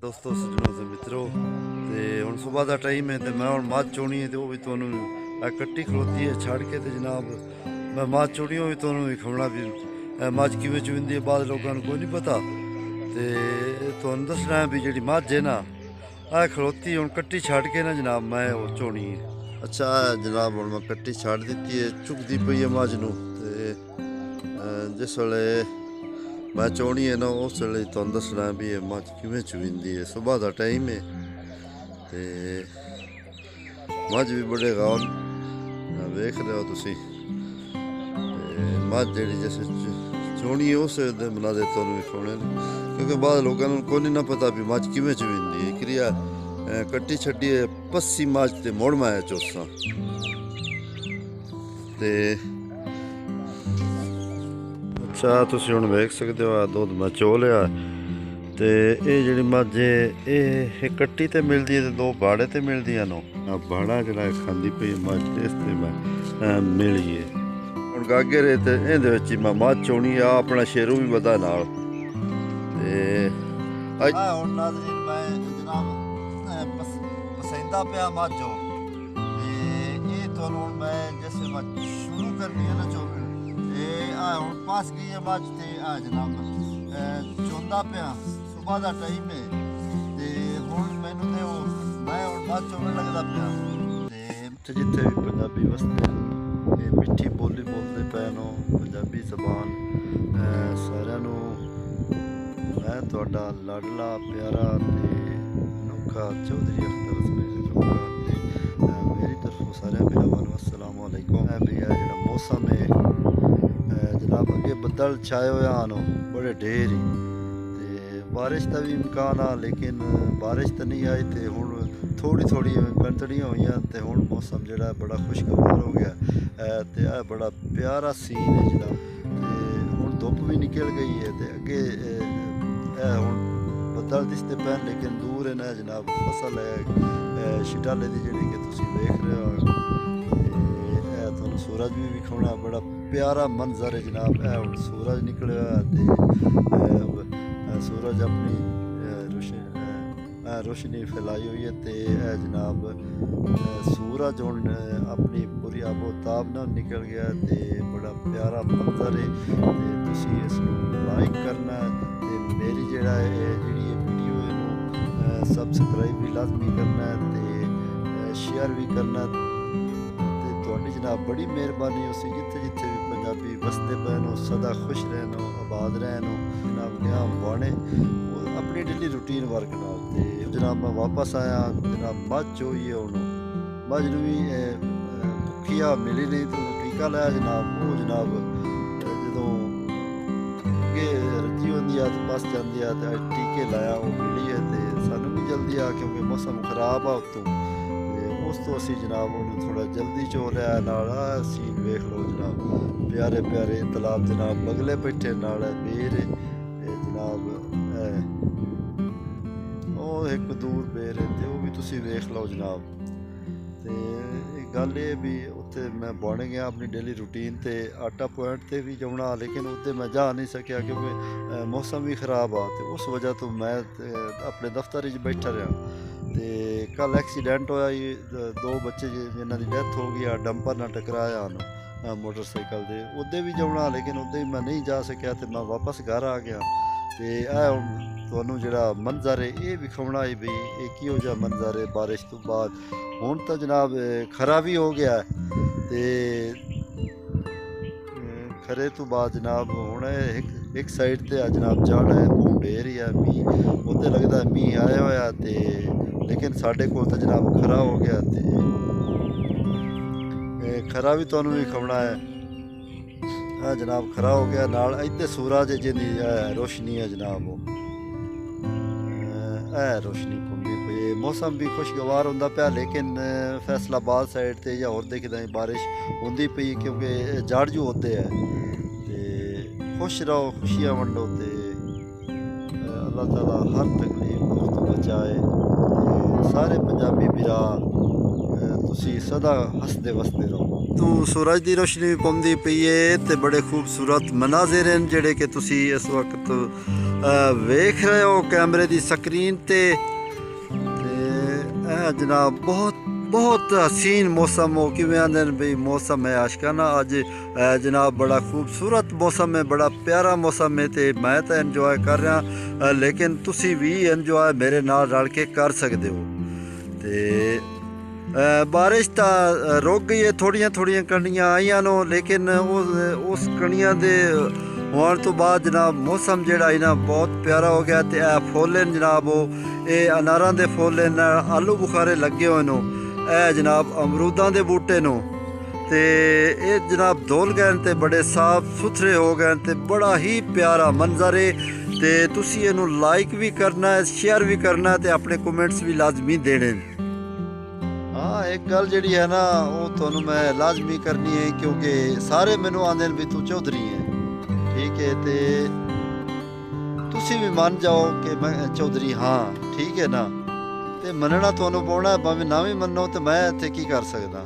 ਦੋਸਤੋ ਸੱਜਣੋ ਤੇ ਮਿੱਤਰੋ ਤੇ ਹੁਣ ਸਵੇਰ ਦਾ ਟਾਈਮ ਹੈ ਤੇ ਮੈਂ ਹੁਣ ਮੱਝ ਚੋਣੀ ਹੈ ਤੇ ਉਹ ਵੀ ਤੁਹਾਨੂੰ ਇਹ ਕੱਟੀ ਖਲੋਤੀ ਹੈ ਛੱਡ ਕੇ ਤੇ ਜਨਾਬ ਮੈਂ ਮੱਝ ਚੋਣੀ ਉਹ ਵੀ ਤੁਹਾਨੂੰ ਵਿਖਾਉਣਾ ਵੀ ਇਹ ਮੱਝ ਕਿਵੇਂ ਚੁੰਦੀ ਹੈ। ਬਾਅਦ ਲੋਕਾਂ ਨੂੰ ਕੋਈ ਨਹੀਂ ਪਤਾ ਤੇ ਤੁਹਾਨੂੰ ਦੱਸਣਾ ਵੀ ਜਿਹੜੀ ਮੱਝ ਹੈ ਨਾ ਇਹ ਖਲੋਤੀ ਹੁਣ ਕੱਟੀ ਛੱਡ ਕੇ ਨਾ ਜਨਾਬ ਮੈਂ ਉਹ ਚੋਣੀ ਹੈ। ਅੱਛਾ ਜਨਾਬ ਹੁਣ ਮੈਂ ਕੱਟੀ ਛੱਡ ਦਿੱਤੀ ਹੈ, ਚੁੱਕਦੀ ਪਈ ਹੈ ਮੱਝ ਨੂੰ ਤੇ ਜਿਸ ਵੇਲੇ मैं चोनी है ना उस वे तुम दसना भी मझ किमें चुविंदी है। सुबह का टाइम है तो मझ भी बड़े गौर वेख रहे हो तुसी मझ जी जैसे चोनी है उस बना दे तुम विखाने क्योंकि बाद लोगों को नहीं ना पता भी मझ किमें चुविंदी है। क्रिया कट्टी छड्डी है पस्सी मझ ते मुड़ माया चोसा ते अच्छा तुसी हुण वेख सकते हो दुध मैं चो लिया ते ये जिहड़ी मझ है ये कट्टी ते मिलदी है ते दो बाड़े ते मिलदी नो बाड़ा जिहड़ा खांदी पई मझ इस ते मैं मिली है हुण गागे रे ते इहदे विच मैं मझ चोनी आ अपना शेरू भी वधा नाल ते हुण नाज़रीन मैं जनाब पसंदा पिया मझो ते ये तुहानूं हुण मैं जैसे मैं शुरू करनी है ना चो ਹੁਣ ਪਾਸ ਗਈ ਹੈ ਮੱਝ ਤੇ ਆ ਜਨਾਬ ਚੋਂਦਾ ਪਿਆ ਸਵੇਰ ਦਾ ਟਾਈਮ ਹੈ ਤੇ ਹੁਣ ਮੈਨੂੰ ਤੇ ਉਹ ਮੈਂ ਹੁਣ ਮੱਝ ਚੋਣ ਲੱਗਦਾ ਪਿਆ ਤੇ ਜਿੱਥੇ ਵੀ ਪੰਜਾਬੀ ਵਸਦੇ ਇਹ ਮਿੱਠੀ ਬੋਲੀ ਬੋਲਦੇ ਪਏ ਨੂੰ ਪੰਜਾਬੀ ਜ਼ਬਾਨ ਸਾਰਿਆਂ ਨੂੰ ਮੈਂ ਤੁਹਾਡਾ ਲਾਡਲਾ ਪਿਆਰਾ ਤੇ ਅਨੋਖਾ ਚੌਧਰੀ ਅਖਤਰ ਸਮੇਂ ਤੇ ਮੇਰੀ ਤਰਫੋਂ ਸਾਰਿਆਂ ਵੀਰਾਂ ਨੂੰ अस्सलाम वालेकुम। भी है जो मौसम है जनाब अगे बदल छाए हुए आनो बड़े ढेर ही ते बारिश का भी इम्कान आ लेकिन बारिश तो नहीं आई तो हूँ थोड़ी थोड़ी पंतड़ियाँ हुई तो हूँ मौसम जोड़ा बड़ा खुशगवार हो गया तो यह बड़ा प्यारा सीन है जनाब हूँ धुप भी निकल गई है तो अगे हूँ बदल दिसते पैन लेकिन दूर है ना जनाब फसल है शिटाले की जी कि तुम देख रहे हो सूरज भी विखाना बड़ा प्यारा मंजर है जनाब हुण सूरज निकलिया तो सूरज अपनी रोशनी फैलाई हुई है तो जनाब सूरज हुण अपनी पूरी आबोताब नाल निकल गया तो बड़ा प्यारा मंजर है तो तुसीं इसनूं लाइक करना तो मेरी जिहड़ा जिहड़ी वीडियो इहनूं सबसक्राइब भी लाजमी करना तो शेयर भी करना ਤੁਹਾਡੀ ਜਨਾਬ ਬੜੀ ਮਿਹਰਬਾਨੀ ਉਸੇ ਜਿੱਥੇ ਜਿੱਥੇ ਵੀ ਪੰਜਾਬੀ ਵਸਦੇ ਪਏ ਨੂੰ ਸਦਾ ਖੁਸ਼ ਰਹਿਣ ਆਬਾਦ ਰਹਿਣ ਜਨਾਬ ਨਿਆਂ ਬਾਣੇ ਆਪਣੀ ਡੇਲੀ ਰੂਟੀਨ ਵਰਕ ਨਾਲ ਤੇ ਜਨਾਬ ਮੈਂ ਵਾਪਸ ਆਇਆ ਜਨਾਬ ਮੱਝ ਚੋਈ ਉਹਨੂੰ ਮੱਝ ਨੂੰ ਵੀ ਭੁੱਖੀਆ ਮਿਲੀ ਨਹੀਂ ਤੂੰ ਟੀਕਾ ਲਾਇਆ ਜਨਾਬ ਉਹ ਜਨਾਬ ਜਦੋਂ ਅੱਗੇ ਰੱਜੀ ਹੁੰਦੀ ਆ ਤੇ ਬਸ ਜਾਂਦੀ ਆ ਤੇ ਟੀਕੇ ਲਾਇਆ ਉਹ ਮਿਲੀ ਹੈ ਤੇ ਸਾਨੂੰ ਵੀ ਜਲਦੀ ਆ ਕਿਉਂਕਿ ਮੌਸਮ ਖਰਾਬ ਆ ਉਤੋਂ ਉਸ ਤੋਂ ਅਸੀਂ ਜਨਾਬ ਉਹਨੂੰ ਥੋੜਾ ਜਲਦੀ ਚੋ ਲਿਆ ਨਾਲ ਆ ਸੀਨ ਵੇਖ ਲਓ ਜਨਾਬ ਪਿਆਰੇ ਪਿਆਰੇ ਤਲਾਬ ਜਨਾਬ ਬਗਲੇ ਬੈਠੇ ਨਾਲ ਬੇਰ ਜਨਾਬ ਉਹ ਇੱਕ ਦੂਰ ਬੇਰ ਤੇ ਉਹ ਵੀ ਤੁਸੀਂ ਵੇਖ ਲਓ ਜਨਾਬ ਤੇ ਇਹ ਗੱਲ ਇਹ ਵੀ ਉੱਥੇ ਮੈਂ ਬਣ ਗਿਆ ਆਪਣੀ ਡੇਲੀ ਰੂਟੀਨ ਤੇ ਆਟਾ ਪੁਆਇੰਟ ਤੇ ਵੀ ਜਾਣਾ ਲੇਕਿਨ ਉੱਤੇ ਮੈਂ ਜਾ ਨਹੀਂ ਸਕਿਆ ਕਿਉਂਕਿ ਮੌਸਮ ਵੀ ਖਰਾਬ ਆ ਤੇ ਉਸ ਵਜ੍ਹਾ ਤੋਂ ਮੈਂ ਆਪਣੇ ਦਫ਼ਤਰ ਵਿੱਚ ਬੈਠਾ ਰਿਹਾ ਤੇ ਕੱਲ ਐਕਸੀਡੈਂਟ ਹੋਇਆ ਜੀ ਦੋ ਬੱਚੇ ਜਿਨ੍ਹਾਂ ਦੀ ਡੈਥ ਹੋ ਗਈ ਆ ਡੰਪਰ ਨਾਲ ਟਕਰਾਇਆ ਹਨ ਮੋਟਰਸਾਈਕਲ ਦੇ ਉਹਦੇ ਵੀ ਜਾਣਾ ਲੇਕਿਨ ਉਹਦੇ ਮੈਂ ਨਹੀਂ ਜਾ ਸਕਿਆ ਤੇ ਮੈਂ ਵਾਪਸ ਘਰ ਆ ਗਿਆ ਤੇ ਇਹ ਹੁਣ ਤੁਹਾਨੂੰ ਜਿਹੜਾ ਮੰਜ਼ਰ ਹੈ ਇਹ ਵਿਖਾਉਣਾ ਹੈ ਵੀ ਇਹ ਕਿਹੋ ਜਿਹਾ ਮੰਜ਼ਰ ਹੈ ਬਾਰਿਸ਼ ਤੋਂ ਬਾਅਦ ਹੁਣ ਤਾਂ ਜਨਾਬ ਖਰਾ ਵੀ ਹੋ ਗਿਆ ਤੇ ਖਰੇ ਤੋਂ ਬਾਅਦ ਜਨਾਬ ਹੁਣ ਇੱਕ ਸਾਈਡ ਤੇ ਆ ਜਨਾਬ ਜੜ ਹੈ ਢੇਰ ਹੀ ਆ ਮੀਂਹ ਉੱਤੇ ਲੱਗਦਾ ਮੀਂਹ ਆਇਆ ਹੋਇਆ ਤੇ लेकिन साढ़े को तो जनाब खरा हो गया खरा भी तुहानूं भी खवना है जनाब खरा हो गया नाल इत्ते सूरज जिहदी रोशनी है जनाब रोशनी घुमदी पई मौसम भी खुशगवार होंदा पिया लेकिन फैसलाबाद साइड ते या होर किते बारिश होंदी पई क्योंकि जड़ जो होते है ते खुश रहो खुशियां वंडो ते अल्लाह ताला हर तकलीफ तो बचाए ਸਾਰੇ ਪੰਜਾਬੀ ਵੀਰਾ ਤੁਸੀਂ ਸਦਾ ਹੱਸਦੇ ਵਸਦੇ ਰਹੋ। ਤੂੰ ਸੂਰਜ ਦੀ ਰੋਸ਼ਨੀ ਵੀ ਪਾਉਂਦੀ ਪਈ ਏ ਤੇ ਬੜੇ ਖੂਬਸੂਰਤ ਮਨਾਜ਼ਰ ਹਨ ਜਿਹੜੇ ਕਿ ਤੁਸੀਂ ਇਸ ਵਕਤ ਵੇਖ ਰਹੇ ਹੋ ਕੈਮਰੇ ਦੀ ਸਕਰੀਨ ਤੇ ਇਹ ਜਨਾਬ ਬਹੁਤ ਹਸੀਨ ਮੌਸਮ ਹੋ ਕਿਵੇਂ ਆਂਦੇ ਨੇ ਬਈ ਮੌਸਮ ਹੈ ਆਸ਼ਕਾਨਾ ਅੱਜ ਜਨਾਬ ਬੜਾ ਖੂਬਸੂਰਤ ਮੌਸਮ ਹੈ ਬੜਾ ਪਿਆਰਾ ਮੌਸਮ ਹੈ ਤੇ ਮੈਂ ਤਾਂ ਇੰਜੋਏ ਕਰ ਰਿਹਾ ਲੇਕਿਨ ਤੁਸੀਂ ਵੀ ਇੰਜੋਏ ਮੇਰੇ ਨਾਲ ਰਲ ਕੇ ਕਰ ਸਕਦੇ ਹੋ ਤੇ ਬਾਰਿਸ਼ ਤਾਂ ਰੁਕ ਗਈ ਹੈ ਥੋੜੀਆਂ ਕਣੀਆਂ ਆਈਆਂ ਨੇ ਲੇਕਿਨ ਉਸ ਕਣੀਆਂ ਦੇ ਹੋਣ ਤੋਂ ਬਾਅਦ ਜਨਾਬ ਮੌਸਮ ਜਿਹੜਾ ਨਾ ਬਹੁਤ ਪਿਆਰਾ ਹੋ ਗਿਆ ਤੇ ਇਹ ਫੁੱਲ ਨੇ ਜਨਾਬ ਇਹ ਅਨਾਰਾਂ ਦੇ ਫੁੱਲ ਨੇ ਆਲੂ ਬੁਖਾਰੇ ਲੱਗੇ ਹੋਏ ਨੇ ਇਹ ਜਨਾਬ ਅਮਰੂਦਾਂ ਦੇ ਬੂਟੇ ਨੂੰ ਤੇ ਇਹ ਜਨਾਬ ਧੁੱਲ ਗਏ ਤੇ ਬੜੇ ਸਾਫ ਸੁਥਰੇ ਹੋ ਗਏ ਤੇ ਬੜਾ ਹੀ ਪਿਆਰਾ ਮੰਜ਼ਰ ਹੈ ਤੇ ਤੁਸੀਂ ਇਹਨੂੰ ਲਾਈਕ ਵੀ ਕਰਨਾ ਹੈ ਸ਼ੇਅਰ ਵੀ ਕਰਨਾ ਤੇ ਆਪਣੇ ਕਮੈਂਟਸ ਵੀ ਲਾਜ਼ਮੀ ਦੇਣੇ ਹਾਂ ਇੱਕ ਗੱਲ ਜਿਹੜੀ ਹੈ ਨਾ ਉਹ ਤੁਹਾਨੂੰ ਮੈਂ ਲਾਜ਼ਮੀ ਕਰਨੀ ਹੈ ਕਿਉਂਕਿ ਸਾਰੇ ਮੈਨੂੰ ਆਂਦੇ ਨੇ ਵੀ ਤੂੰ ਚੌਧਰੀ ਹੈ ਠੀਕ ਹੈ ਤੇ ਤੁਸੀਂ ਵੀ ਮੰਨ ਜਾਓ ਕਿ ਮੈਂ ਚੌਧਰੀ ਹਾਂ ਠੀਕ ਹੈ ਨਾ ਤੇ ਮੰਨਣਾ ਤੁਹਾਨੂੰ ਪਾਉਣਾ ਭਾਵੇਂ ਨਾ ਵੀ ਮੰਨੋ ਤੇ ਮੈਂ ਇੱਥੇ ਕੀ ਕਰ ਸਕਦਾ